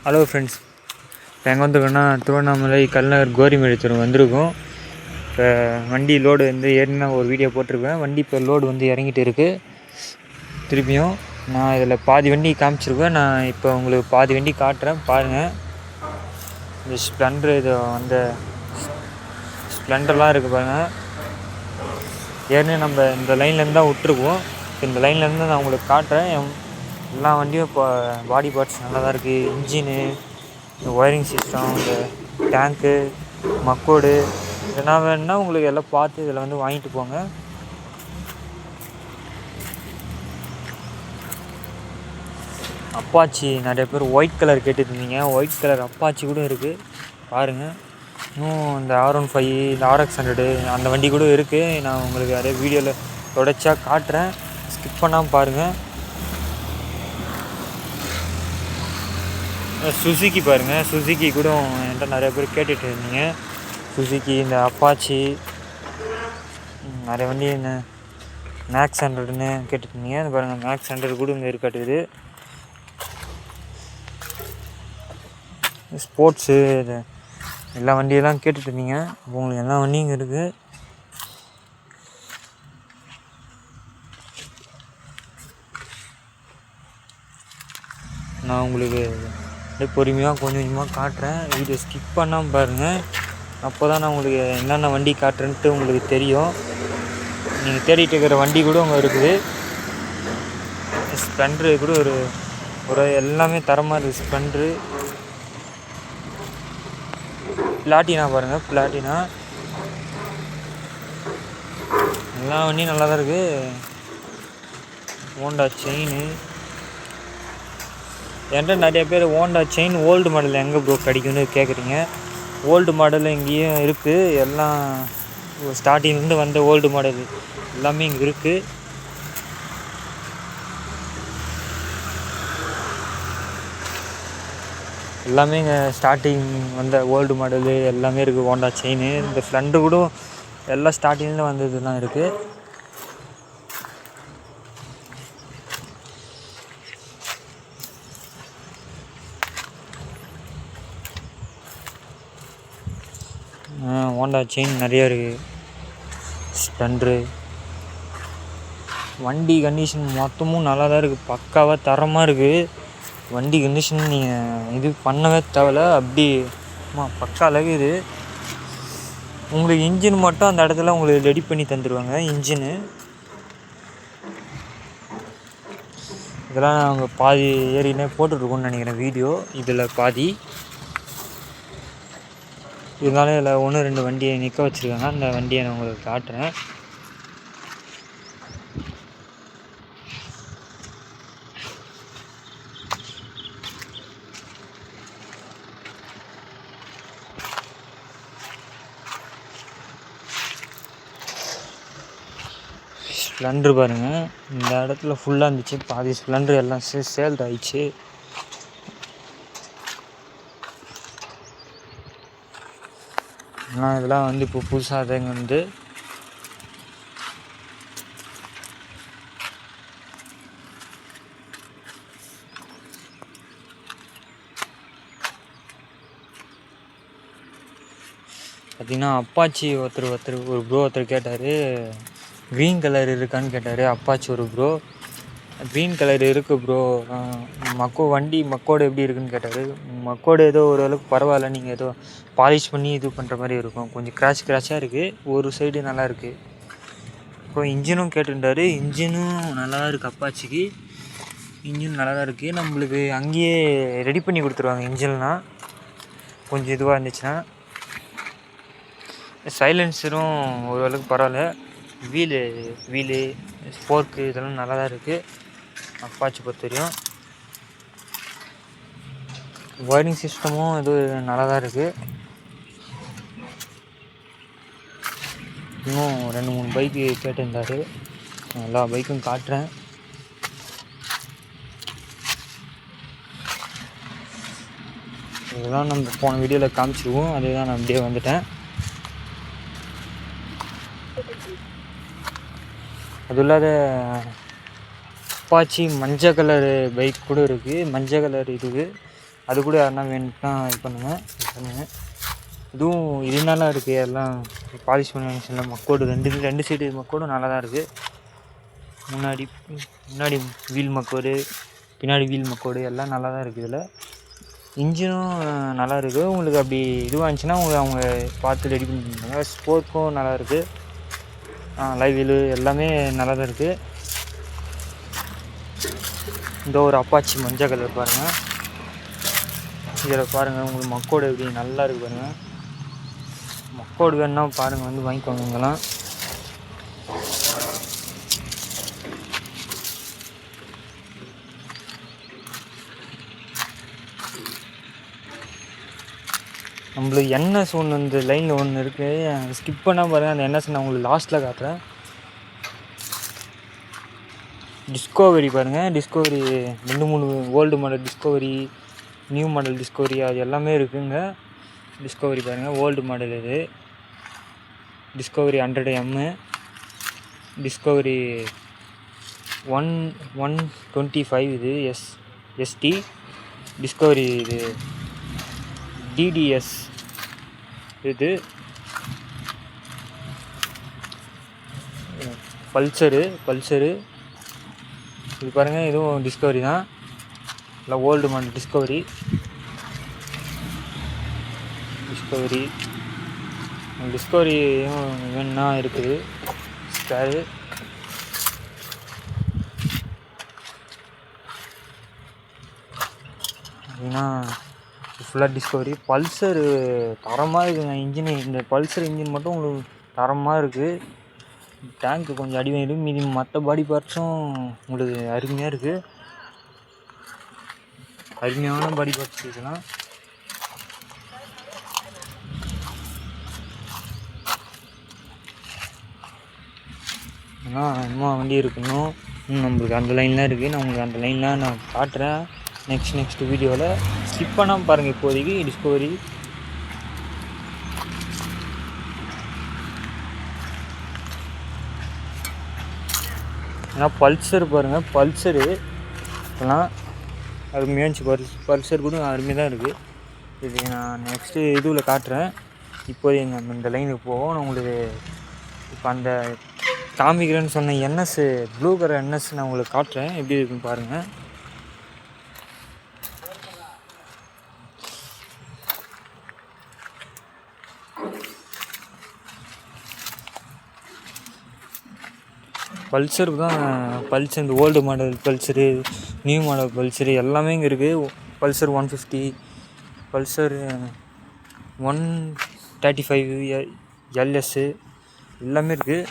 Hello friends, இப்போ எங்கே வந்துருக்கோன்னா திருவண்ணாமலை கல்லநகர் கோரிமேடு வந்திருக்கோம். இப்போ வண்டி லோடு வந்து ஏறினா ஒரு வீடியோ போட்டிருப்பேன். வண்டி இப்போ லோடு வந்து இறங்கிட்டு இருக்குது. திருப்பியும் நான் இதில் பாதி வண்டி காமிச்சிருக்கேன். நான் இப்போ உங்களுக்கு பாதி வண்டி காட்டுறேன் பாருங்கள். இந்த ஸ்ப்ளெண்டர், இது அந்த ஸ்ப்ளெண்டர்லாம் இருக்குது பாருங்கள். ஏற்கனவே நம்ம இந்த லைன்லேருந்து தான் விட்டுருக்கோம். இந்த லைன்லேருந்து நான் உங்களுக்கு காட்டுறேன். எல்லா வண்டியும் இப்போ பாடி பார்ட்ஸ் நல்லா தான் இருக்குது. இன்ஜினு, இந்த ஒயரிங் சிஸ்டம், இந்த டேங்க்கு, மக்கோடு, இதெல்லாம் வேணுன்னா உங்களுக்கு எல்லாம் பார்த்து இதில் வந்து வாங்கிட்டு போங்க. அப்பாச்சி நிறைய பேர் ஒயிட் கலர் கேட்டுருந்தீங்க. ஒயிட் கலர் அப்பாச்சி கூட இருக்குது பாருங்கள். இன்னும் இந்த R15, இந்த RX100 அந்த வண்டி கூட இருக்குது. நான் உங்களுக்கு நிறைய வீடியோவில் தொடர்ச்சியாக காட்டுறேன், ஸ்கிப் பண்ணாமல் பாருங்கள். சுசுக்கி பாருங்கள், சுசுக்கி கூட என்கிட்ட நிறைய பேர் கேட்டுட்டு இருந்தீங்க. சுசுக்கி, இந்த அப்பாச்சி, நிறைய வண்டி, இந்த மேக்ஸ் 100ன்னு கேட்டுருந்தீங்க. இது பாருங்கள், மேக்ஸ் 100 கூட இங்கே இருக்காட்டுது. ஸ்போர்ட்ஸு, இது எல்லா வண்டியெல்லாம் கேட்டுட்டு இருந்தீங்க. இப்போ உங்களுக்கு எல்லா வண்டியும் இங்கே இருக்குது. நான் உங்களுக்கு அப்படியே பொறுமையாக கொஞ்சம் கொஞ்சமாக காட்டுறேன். வீடியோ ஸ்கிப் பண்ணாமல் பாருங்கள். அப்போ தான் நான் உங்களுக்கு என்னென்ன வண்டி காட்டுறேன்ட்டு உங்களுக்கு தெரியும். நீங்கள் தேடிட்டு இருக்கிற வண்டி கூட அங்கே இருக்குது. ஸ்ப்ளெண்டரு கூட ஒரு எல்லாமே தரமாக இருக்குது. ஸ்ப்ளெண்டரு, பிளாட்டினா பாருங்கள், பிளாட்டினா எல்லா வண்டியும் நல்லா தான் இருக்குது. ஹோண்டா செயினு, என்கிட்ட நிறைய பேர் ஹோண்டா செயின் ஓல்டு மாடல் எங்கே ப்ரோ கிடைக்குன்னு கேட்குறீங்க. ஓல்டு மாடல் இங்கேயும் இருக்குது. எல்லாம் ஸ்டார்டிங்லேருந்து வந்த ஓல்டு மாடல் எல்லாமே இங்கே இருக்குது. எல்லாமே இங்கே ஸ்டார்டிங் வந்த ஓல்டு மாடலு எல்லாமே இருக்குது. ஹோண்டா செயின், இந்த ஃப்ளண்டு கூட எல்லாம் ஸ்டார்டிங்கில் வந்ததுலாம் இருக்குது. ஹோண்டா செயின் நிறையா இருக்குது. ஸ்ப்ளெண்டரு வண்டி கண்டிஷன் மொத்தமும் நல்லா தான் இருக்குது. பக்காவாக தரமாக இருக்குது. வண்டி கண்டிஷன் நீங்கள் இது பண்ணவே தேவையில்ல, அப்படி பக்கா அழகு. இது உங்களுக்கு இன்ஜின் மட்டும் அந்த இடத்துல உங்களுக்கு ரெடி பண்ணி தந்துடுவாங்க. இன்ஜினு இதெல்லாம் அவங்க பாதி ஏறினே போட்டுட்ருக்கோன்னு நினைக்கிறேன் வீடியோ. இதில் பாதி இதனால இதில் 1-2 வண்டியை நிற்க வச்சுருக்காங்க. அந்த வண்டியை நான் உங்களுக்கு காட்டுறேன். ஸ்ப்ளெண்டர் பாருங்கள், இந்த இடத்துல ஃபுல்லாக இருந்துச்சு. பாதி ஸ்ப்ளெண்டர் எல்லாம் சேல்ட் ஆகிடுச்சு. ஆனால் இதெல்லாம் வந்து இப்போ புதுசாக அதுங்க வந்து பார்த்திங்கன்னா அப்பாச்சி ஒரு ப்ரோ கேட்டார், க்ரீன் கலர் இருக்கான்னு கேட்டார். அப்பாச்சி ஒரு ப்ரோ க்ரீன் கலர் இருக்குது ப்ரோ. வண்டி மக்கோடு எப்படி இருக்குன்னு கேட்டார். மக்கோடு ஏதோ ஓரளவுக்கு பரவாயில்ல. நீங்கள் ஏதோ பாலிஷ் பண்ணி இது பண்ணுற மாதிரி இருக்கும். கொஞ்சம் கிராச்சாக இருக்குது. ஒரு சைடு நல்லா இருக்குது. அப்புறம் இன்ஜினும் கேட்டுட்டார். இன்ஜினும் நல்லா தான் இருக்குது. அப்பாச்சிக்கு இன்ஜின் நல்லா தான் இருக்குது. நம்மளுக்கு அங்கேயே ரெடி பண்ணி கொடுத்துருவாங்க இன்ஜின்லாம் கொஞ்சம் இதுவாக இருந்துச்சுன்னா. சைலன்சரும் ஓரளவுக்கு பரவாயில்ல. வீலு ஸ்போர்க்கு இதெல்லாம் நல்லா தான் இருக்குது அப்பாச்சி பொறுத்த வரையும். ஒயரிங் சிஸ்டமும் இது நல்லா தான் இருக்குது. இன்னும் 2-3 பைக்கு கேட்டிருந்தார். எல்லா பைக்கும் காட்டுறேன். இதெல்லாம் நம்ம போன வீடியோவில் காமிச்சிருவோம். அதுதான் நான் அப்படியே வந்துட்டேன். அது இல்லாத அப்பாச்சி மஞ்சள் கலரு பைக் கூட இருக்குது. மஞ்சள் கலர் இதுக்கு அது கூட யாருன்னா வேணும்னா இது பண்ணுங்கள். இதுவும் இது நல்லா இருக்குது. எல்லாம் பாலிஷ் பண்ண மக்கோடு ரெண்டு சைடு மக்கோடும் நல்லா தான் இருக்குது. முன்னாடி வீல் மக்கோடு, பின்னாடி வீல் மக்கோடு எல்லாம் நல்லா தான் இருக்குது. இதில் இன்ஜினும் நல்லா இருக்குது. உங்களுக்கு அப்படி இதுவாக இருந்துச்சுன்னா அவங்க பார்த்து ரெடி பண்ணிட்டாங்க. ஸ்போர்ட்ஸும் நல்லா இருக்குது. லைவ் வீலு எல்லாமே நல்லா தான் இருக்குது. இந்த ஒரு அப்பாச்சி மஞ்சள் கலர் பாருங்கள். இதில் பாருங்கள் உங்களுக்கு மக்கோடு எப்படி நல்லா இருக்குது பாருங்கள். மக்கோடு வேணுன்னா பாருங்கள், வந்து வாங்கிக்கோங்க. இங்கெல்லாம் நம்மளுக்கு என்எஸ் ஒன்று இந்த லைனில் ஒன்று இருக்குது, ஸ்கிப் பண்ணால் பாருங்கள். அந்த என்எஸ் நான் உங்களுக்கு லாஸ்ட்டில் காட்டுறேன். டிஸ்கவரி பாருங்கள். Discovery 2-3 old model Discovery, new model Discovery அது எல்லாமே இருக்குங்க. டிஸ்கவரி பாருங்கள், ஓல்டு மாடல் இது. டிஸ்கவரி 100M, டிஸ்கவரி 125 இது எஸ்டி, டிஸ்கவரி இது டிடிஎஸ் இது, பல்சரு இது பாருங்கள். இதுவும் டிஸ்கவரி தான், இல்லை ஓல்டு மாடல் டிஸ்கவரி வேணுன்னா இருக்குது. ஸ்பேரு அப்படின்னா ஃபுல்லாக டிஸ்கவரி. பல்சரு தரமாக இருக்குதுங்க. இந்த பல்சர் இன்ஜின் மட்டும் உங்களுக்கு தரமாக இருக்குது. டேங்க்கு கொஞ்சம் அடி வாங்கிடும், மீதி மற்ற பாடி பார்ட்ஸும் உங்களுக்கு அருமையாக இருக்குது. அருமையான பாடி பார்ட்ஸ் இதெல்லாம். ஆனால் இன்னும் வண்டி இருக்கணும். நம்மளுக்கு அந்த லைன்லாம் இருக்குது. நான் உங்களுக்கு அந்த லைன்லாம் நான் காட்டுறேன் நெக்ஸ்ட் வீடியோவில். ஸ்கிப் பண்ணாமல் பாருங்கள். இப்போதைக்கு டிஸ்கவரி ஏன்னா பல்சர் பாருங்கள். பல்சரு இதெல்லாம் அருமையாக இருந்துச்சு. பல்சர் கூட அருமையாக தான் இருக்குது. இது நான் நெக்ஸ்ட்டு இதுவில் காட்டுறேன். இப்போது இந்த லைனுக்கு போவோம். நான் உங்களுக்கு இப்போ அந்த காமிக்கிறேன்னு சொன்ன என்எஸ் ப்ளூ கலர் என்எஸ் நான் உங்களுக்கு காட்டுறேன், எப்படி இருக்குன்னு பாருங்கள். பல்சருக்கு தான் பல்சர், இந்த old model Pulsar, new model Pulsar எல்லாமே இங்கே இருக்குது. பல்சர் 150, பல்சர் 135 எல்எஸ்ஸு எல்லாமே இருக்குது.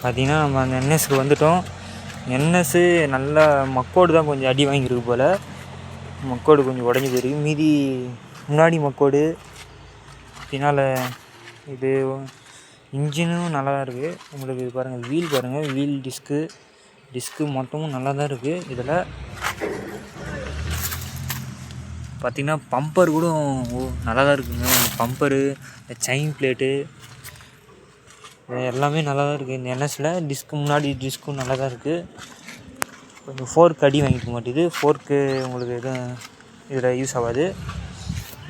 பார்த்திங்கன்னா நம்ம அந்த என்எஸ்க்கு வந்துட்டோம். என்எஸ்ஸு நல்லா மக்கோடு தான் கொஞ்சம் அடி வாங்கியிருக்கு போல். மக்கோடு கொஞ்சம் உடஞ்சி போயிருக்கு. மீதி முன்னாடி மக்கோடு, பின்னால் இது இன்ஜினும் நல்லா தான் இருக்குது. உங்களுக்கு இது பாருங்கள், வீல் பாருங்கள். வீல் டிஸ்க்கு மொத்தமும் நல்லா தான் இருக்குது. இதில் பார்த்திங்கன்னா பம்பர் கூட நல்லா தான் இருக்குங்க. பம்பரு, செயின் பிளேட்டு எல்லாமே நல்லா தான் இருக்குது இந்த என்எஸில். முன்னாடி டிஸ்க்கும் நல்லா தான் இருக்குது. கொஞ்சம் ஃபோர்க் அடி வாங்கிக்க மாட்டேது. ஃபோர்க்கு உங்களுக்கு எதுவும் இதில் யூஸ் ஆகாது.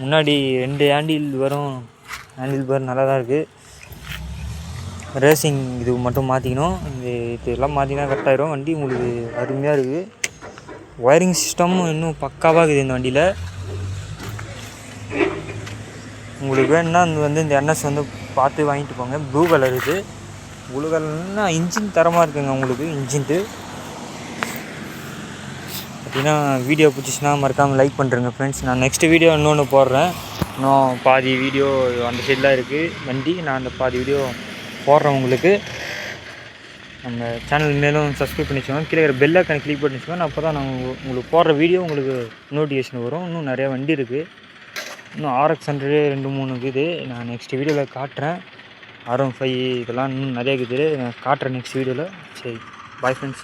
முன்னாடி 2 ஹேண்டில் பார் நல்லா தான் இருக்குது. ரேசிங் இது மட்டும் மாற்றிக்கணும். இதெல்லாம் மாற்றினா கரெக்டாகிடும். வண்டி உங்களுக்கு அருமையாக இருக்குது. ஒயரிங் சிஸ்டமும் இன்னும் பக்காவாக இருக்குது இந்த வண்டியில். உங்களுக்கு வேணுன்னா இந்த என்எஸ் பார்த்து வாங்கிட்டு போங்க. ப்ளூ கலர் இது. ப்ளூ கலர்னா இன்ஜின் தரமாக இருக்குங்க. உங்களுக்கு இன்ஜின்ட்டு பார்த்திங்கன்னா வீடியோ பிடிச்சிச்சின்னா மறக்காமல் லைக் பண்ணுறேங்க ஃப்ரெண்ட்ஸ். நான் நெக்ஸ்ட்டு வீடியோ இன்னொன்று போடுறேன். இன்னும் பாதி வீடியோ அந்த சைடெலாம் இருக்குது வண்டி. நான் அந்த பாதி வீடியோ போடுறேன் உங்களுக்கு. நம்ம சேனல் மேலும் சப்ஸ்கிரைப் பண்ணி வச்சுக்கோங்க. கீழே இருக்கிற பெல் ஐக்கானை கிளிக் பண்ணி வச்சுக்கோங்க. அப்போ தான் நான் உங்களுக்கு போடுற வீடியோ உங்களுக்கு நோட்டிஃபிகேஷன் வரும். இன்னும் நிறையா வண்டி இருக்குது. இன்னும் RX 100 2-3 இருக்குது. நான் நெக்ஸ்ட் வீடியோவில் காட்டுறேன். R15 இதெல்லாம் இன்னும் நிறையா இருக்குது. நான் காட்டுறேன் நெக்ஸ்ட் வீடியோவில். சரி, பாய் ஃப்ரெண்ட்ஸ்.